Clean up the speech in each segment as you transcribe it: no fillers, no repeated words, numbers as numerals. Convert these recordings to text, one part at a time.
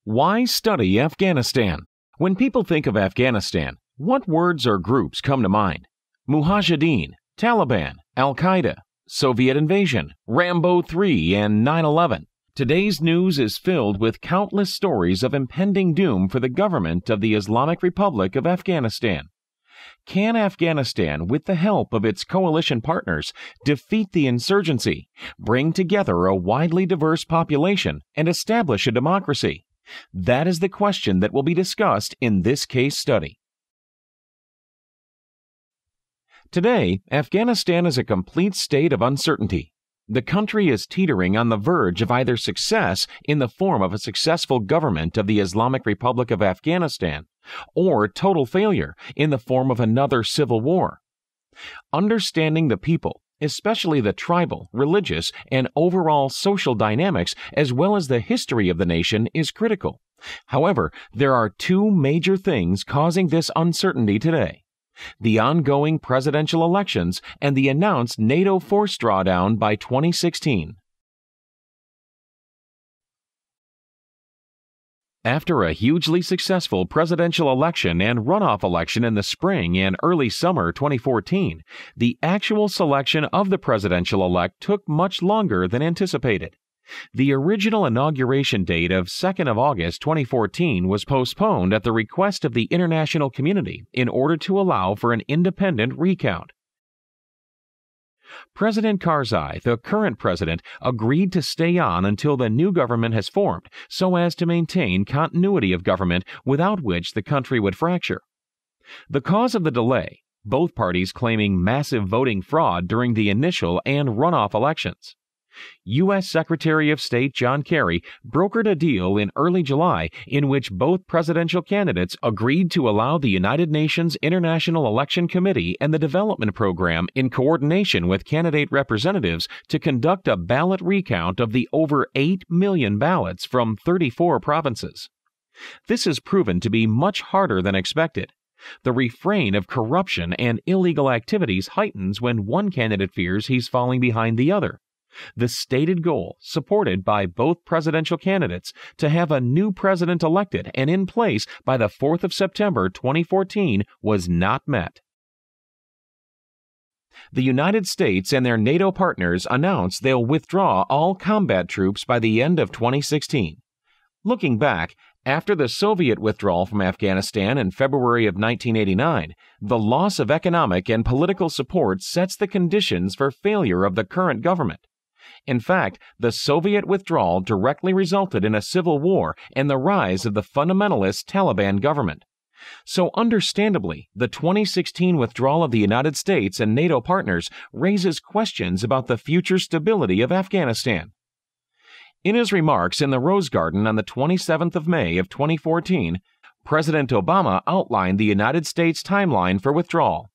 Why study Afghanistan? When people think of Afghanistan, what words or groups come to mind? Mujahideen, Taliban, Al-Qaeda, Soviet invasion, Rambo 3, and 9/11. Today's news is filled with countless stories of impending doom for the government of the Islamic Republic of Afghanistan. Can Afghanistan, with the help of its coalition partners, defeat the insurgency, bring together a widely diverse population, and establish a democracy? That is the question that will be discussed in this case study. Today, Afghanistan is a complete state of uncertainty. The country is teetering on the verge of either success in the form of a successful government of the Islamic Republic of Afghanistan, or total failure in the form of another civil war. Understanding the people, especially the tribal, religious, and overall social dynamics, as well as the history of the nation, is critical. However, there are two major things causing this uncertainty today: the ongoing presidential elections and the announced NATO force drawdown by 2016. After a hugely successful presidential election and runoff election in the spring and early summer 2014, the actual selection of the presidential-elect took much longer than anticipated. The original inauguration date of 2nd of August 2014 was postponed at the request of the international community in order to allow for an independent recount. President Karzai, the current president, agreed to stay on until the new government has formed, so as to maintain continuity of government, without which the country would fracture. The cause of the delay, both parties claiming massive voting fraud during the initial and runoff elections. U.S. Secretary of State John Kerry brokered a deal in early July in which both presidential candidates agreed to allow the United Nations International Election Committee and the Development Program, in coordination with candidate representatives, to conduct a ballot recount of the over 8 million ballots from 34 provinces. This has proven to be much harder than expected. The refrain of corruption and illegal activities heightens when one candidate fears he's falling behind the other. The stated goal, supported by both presidential candidates, to have a new president elected and in place by the 4th of September 2014 was not met. The United States and their NATO partners announced they'll withdraw all combat troops by the end of 2016. Looking back, after the Soviet withdrawal from Afghanistan in February of 1989, the loss of economic and political support sets the conditions for failure of the current government. In fact, the Soviet withdrawal directly resulted in a civil war and the rise of the fundamentalist Taliban government. So understandably, the 2016 withdrawal of the United States and NATO partners raises questions about the future stability of Afghanistan. In his remarks in the Rose Garden on the 27th of May of 2014, President Obama outlined the United States timeline for withdrawal.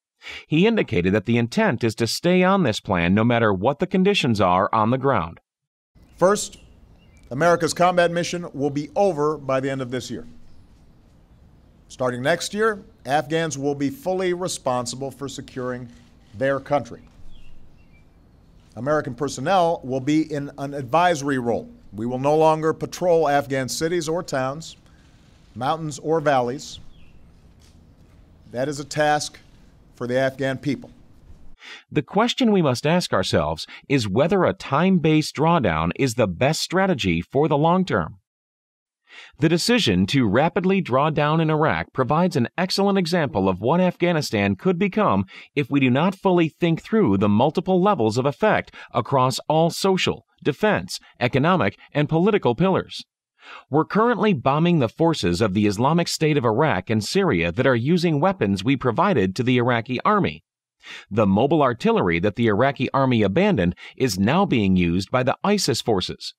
He indicated that the intent is to stay on this plan no matter what the conditions are on the ground. First, America's combat mission will be over by the end of this year. Starting next year, Afghans will be fully responsible for securing their country. American personnel will be in an advisory role. We will no longer patrol Afghan cities or towns, mountains or valleys. That is a task for the Afghan people. The question we must ask ourselves is whether a time-based drawdown is the best strategy for the long term. The decision to rapidly draw down in Iraq provides an excellent example of what Afghanistan could become if we do not fully think through the multiple levels of effect across all social, defense, economic, and political pillars. We're currently bombing the forces of the Islamic State of Iraq and Syria that are using weapons we provided to the Iraqi army. The mobile artillery that the Iraqi army abandoned is now being used by the ISIS forces.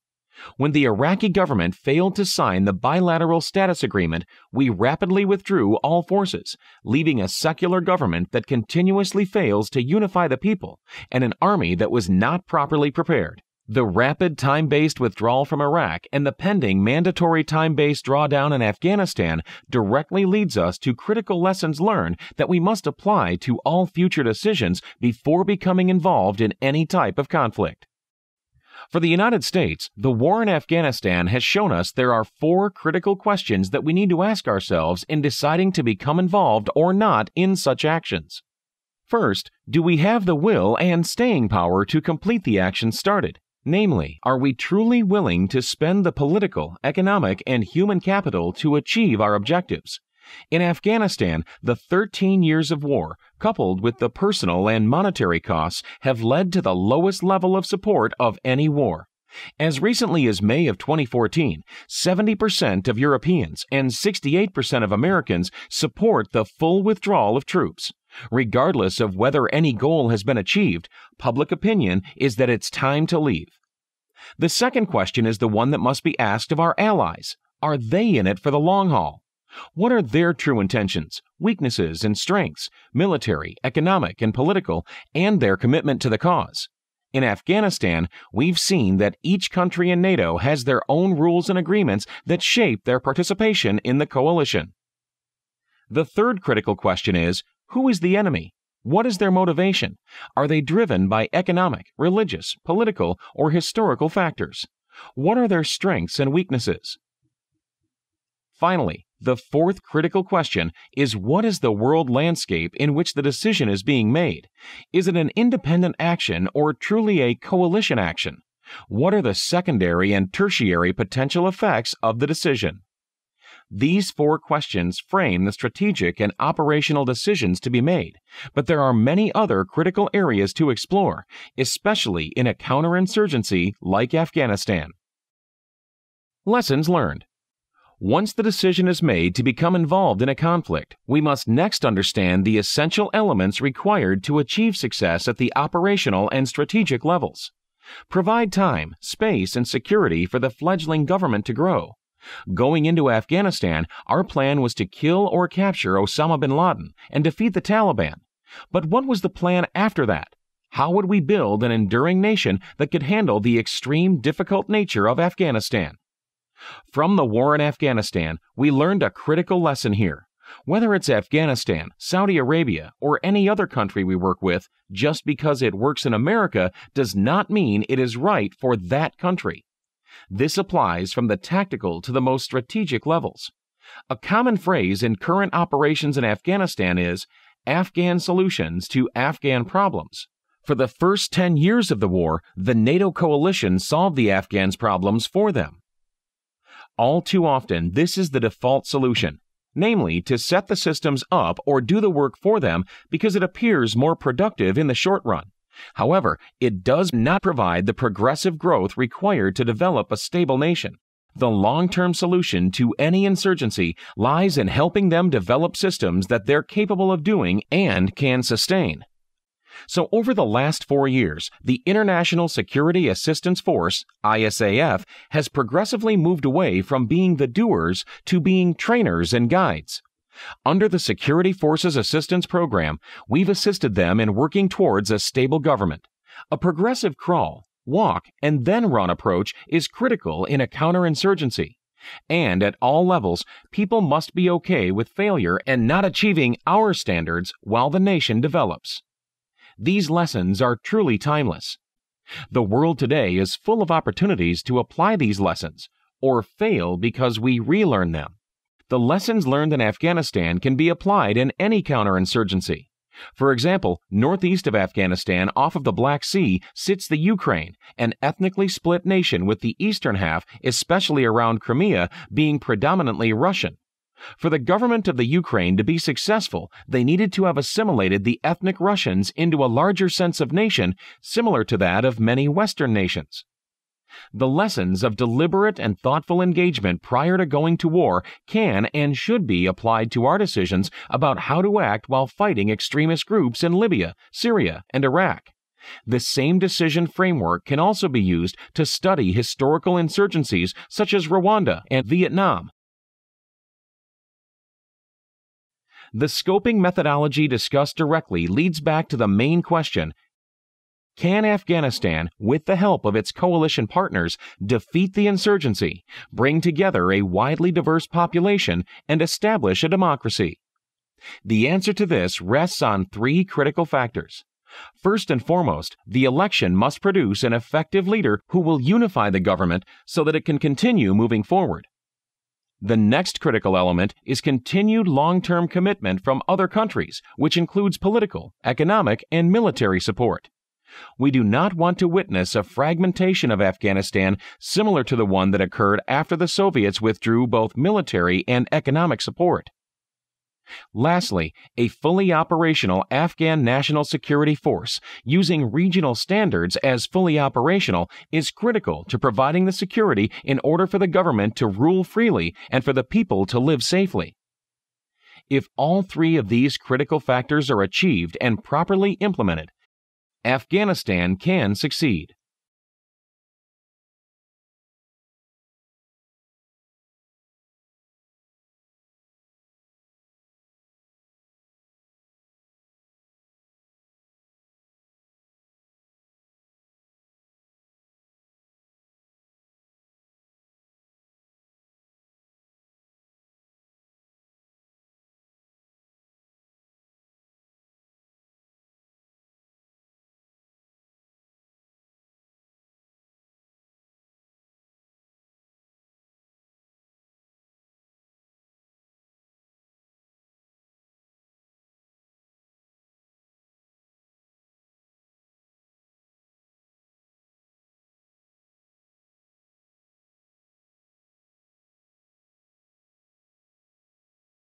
When the Iraqi government failed to sign the bilateral status agreement, we rapidly withdrew all forces, leaving a secular government that continuously fails to unify the people and an army that was not properly prepared. The rapid time-based withdrawal from Iraq and the pending mandatory time-based drawdown in Afghanistan directly leads us to critical lessons learned that we must apply to all future decisions before becoming involved in any type of conflict. For the United States, the war in Afghanistan has shown us there are 4 critical questions that we need to ask ourselves in deciding to become involved or not in such actions. First, do we have the will and staying power to complete the action started? Namely, are we truly willing to spend the political, economic, and human capital to achieve our objectives? In Afghanistan, the 13 years of war, coupled with the personal and monetary costs, have led to the lowest level of support of any war. As recently as May of 2014, 70% of Europeans and 68% of Americans support the full withdrawal of troops. Regardless of whether any goal has been achieved, public opinion is that it's time to leave. The second question is the one that must be asked of our allies. Are they in it for the long haul? What are their true intentions, weaknesses, and strengths, military, economic, and political, and their commitment to the cause? In Afghanistan, we've seen that each country in NATO has their own rules and agreements that shape their participation in the coalition. The third critical question is, who is the enemy? What is their motivation? Are they driven by economic, religious, political, or historical factors? What are their strengths and weaknesses? Finally, the fourth critical question is, what is the world landscape in which the decision is being made? Is it an independent action or truly a coalition action? What are the secondary and tertiary potential effects of the decision? These 4 questions frame the strategic and operational decisions to be made, but there are many other critical areas to explore, especially in a counterinsurgency like Afghanistan. Lessons learned. Once the decision is made to become involved in a conflict, we must next understand the essential elements required to achieve success at the operational and strategic levels. Provide time, space, and security for the fledgling government to grow. Going into Afghanistan, our plan was to kill or capture Osama bin Laden and defeat the Taliban. But what was the plan after that? How would we build an enduring nation that could handle the extreme difficult nature of Afghanistan? From the war in Afghanistan, we learned a critical lesson here. Whether it's Afghanistan, Saudi Arabia, or any other country we work with, just because it works in America does not mean it is right for that country. This applies from the tactical to the most strategic levels. A common phrase in current operations in Afghanistan is Afghan solutions to Afghan problems. For the first 10 years of the war, the NATO coalition solved the Afghans' problems for them. All too often, this is the default solution, namely to set the systems up or do the work for them because it appears more productive in the short run. However, it does not provide the progressive growth required to develop a stable nation. The long-term solution to any insurgency lies in helping them develop systems that they're capable of doing and can sustain. So over the last 4 years, the International Security Assistance Force, ISAF, has progressively moved away from being the doers to being trainers and guides. Under the Security Forces Assistance Program, we've assisted them in working towards a stable government. A progressive crawl, walk, and then run approach is critical in a counterinsurgency. And at all levels, people must be okay with failure and not achieving our standards while the nation develops. These lessons are truly timeless. The world today is full of opportunities to apply these lessons, or fail because we relearn them. The lessons learned in Afghanistan can be applied in any counterinsurgency. For example, northeast of Afghanistan off of the Black Sea sits the Ukraine, an ethnically split nation with the eastern half, especially around Crimea, being predominantly Russian. For the government of the Ukraine to be successful, they needed to have assimilated the ethnic Russians into a larger sense of nation similar to that of many Western nations. The lessons of deliberate and thoughtful engagement prior to going to war can and should be applied to our decisions about how to act while fighting extremist groups in Libya, Syria, and Iraq. The same decision framework can also be used to study historical insurgencies such as Rwanda and Vietnam. The scoping methodology discussed directly leads back to the main question: can Afghanistan, with the help of its coalition partners, defeat the insurgency, bring together a widely diverse population, and establish a democracy? The answer to this rests on 3 critical factors. First and foremost, the election must produce an effective leader who will unify the government so that it can continue moving forward. The next critical element is continued long-term commitment from other countries, which includes political, economic, and military support. We do not want to witness a fragmentation of Afghanistan similar to the one that occurred after the Soviets withdrew both military and economic support. Lastly, a fully operational Afghan National Security Force using regional standards as fully operational is critical to providing the security in order for the government to rule freely and for the people to live safely. If all three of these critical factors are achieved and properly implemented, Afghanistan can succeed.